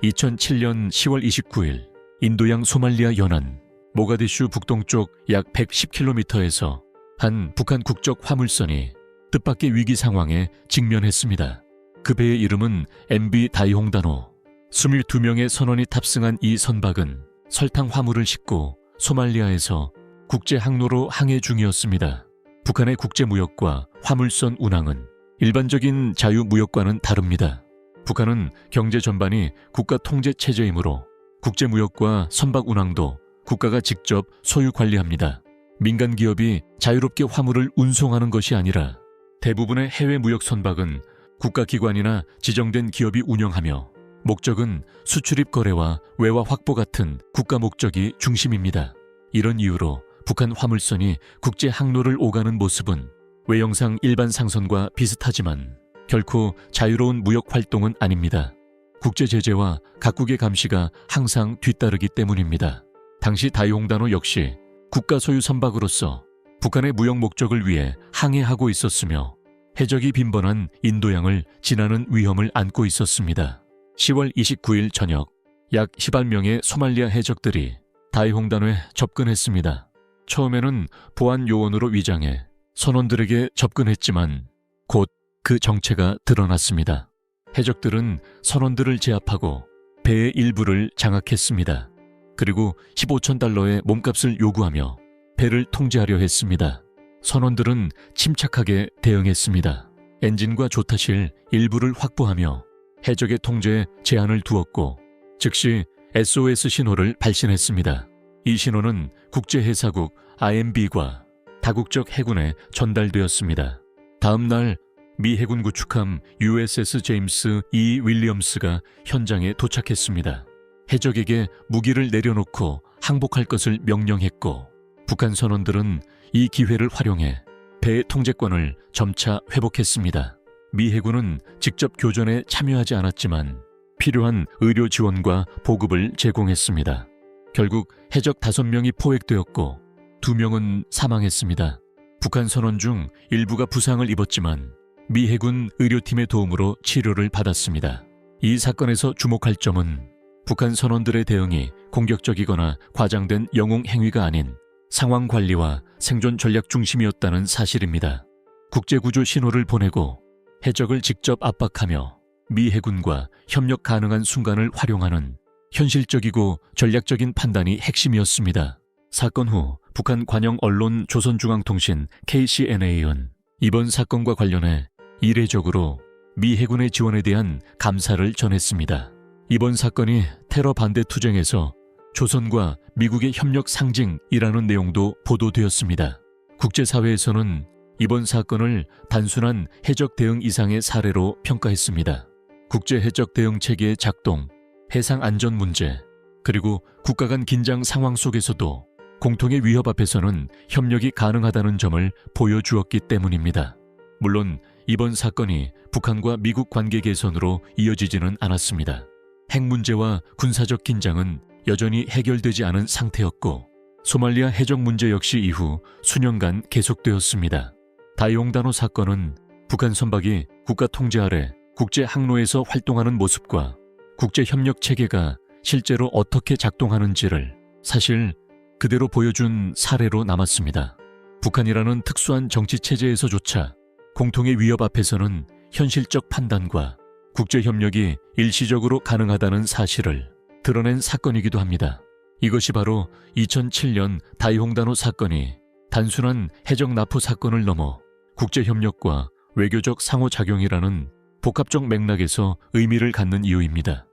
2007년 10월 29일 인도양 소말리아 연안 모가디슈 북동쪽 약 110km에서 한 북한 국적 화물선이 뜻밖의 위기 상황에 직면했습니다. 그 배의 이름은 MV 다이홍단호. 22명의 선원이 탑승한 이 선박은 설탕 화물을 싣고 소말리아에서 국제 항로로 항해 중이었습니다. 북한의 국제무역과 화물선 운항은 일반적인 자유무역과는 다릅니다. 북한은 경제 전반이 국가 통제 체제이므로 국제무역과 선박 운항도 국가가 직접 소유 관리합니다. 민간 기업이 자유롭게 화물을 운송하는 것이 아니라 대부분의 해외 무역 선박은 국가기관이나 지정된 기업이 운영하며 목적은 수출입 거래와 외화 확보 같은 국가 목적이 중심입니다. 이런 이유로 북한 화물선이 국제 항로를 오가는 모습은 외형상 일반 상선과 비슷하지만 결코 자유로운 무역 활동은 아닙니다. 국제 제재와 각국의 감시가 항상 뒤따르기 때문입니다. 당시 다이홍단호 역시 국가 소유 선박으로서 북한의 무역 목적을 위해 항해하고 있었으며 해적이 빈번한 인도양을 지나는 위험을 안고 있었습니다. 10월 29일 저녁 약 10여명의 소말리아 해적들이 다이홍단호에 접근했습니다. 처음에는 보안 요원으로 위장해 선원들에게 접근했지만 곧 그 정체가 드러났습니다. 해적들은 선원들을 제압하고 배의 일부를 장악했습니다. 그리고 15,000달러의 몸값을 요구하며 배를 통제하려 했습니다. 선원들은 침착하게 대응했습니다. 엔진과 조타실 일부를 확보하며 해적의 통제에 제한을 두었고 즉시 SOS 신호를 발신했습니다. 이 신호는 국제해사국 IMB과 다국적 해군에 전달되었습니다. 다음 날 미 해군 구축함 USS 제임스 E. 윌리엄스가 현장에 도착했습니다. 해적에게 무기를 내려놓고 항복할 것을 명령했고 북한 선원들은 이 기회를 활용해 배의 통제권을 점차 회복했습니다. 미 해군은 직접 교전에 참여하지 않았지만 필요한 의료 지원과 보급을 제공했습니다. 결국 해적 5명이 포획되었고 2명은 사망했습니다. 북한 선원 중 일부가 부상을 입었지만 미 해군 의료팀의 도움으로 치료를 받았습니다. 이 사건에서 주목할 점은 북한 선원들의 대응이 공격적이거나 과장된 영웅 행위가 아닌 상황 관리와 생존 전략 중심이었다는 사실입니다. 국제구조 신호를 보내고 해적을 직접 압박하며 미 해군과 협력 가능한 순간을 활용하는 현실적이고 전략적인 판단이 핵심이었습니다. 사건 후 북한 관영 언론 조선중앙통신 KCNA는 이번 사건과 관련해 이례적으로 미 해군의 지원에 대한 감사를 전했습니다. 이번 사건이 테러 반대 투쟁에서 조선과 미국의 협력 상징이라는 내용도 보도되었습니다. 국제사회에서는 이번 사건을 단순한 해적 대응 이상의 사례로 평가했습니다. 국제 해적 대응 체계의 작동, 해상 안전 문제, 그리고 국가 간 긴장 상황 속에서도 공통의 위협 앞에서는 협력이 가능하다는 점을 보여주었기 때문입니다. 물론 이번 사건이 북한과 미국 관계 개선으로 이어지지는 않았습니다. 핵 문제와 군사적 긴장은 여전히 해결되지 않은 상태였고 소말리아 해적 문제 역시 이후 수년간 계속되었습니다. 다이홍단호 사건은 북한 선박이 국가 통제 아래 국제 항로에서 활동하는 모습과 국제 협력 체계가 실제로 어떻게 작동하는지를 사실 그대로 보여준 사례로 남았습니다. 북한이라는 특수한 정치 체제에서조차 공통의 위협 앞에서는 현실적 판단과 국제 협력이 일시적으로 가능하다는 사실을 드러낸 사건이기도 합니다. 이것이 바로 2007년 다이홍단호 사건이 단순한 해적 납포 사건을 넘어 국제 협력과 외교적 상호작용이라는 복합적 맥락에서 의미를 갖는 이유입니다.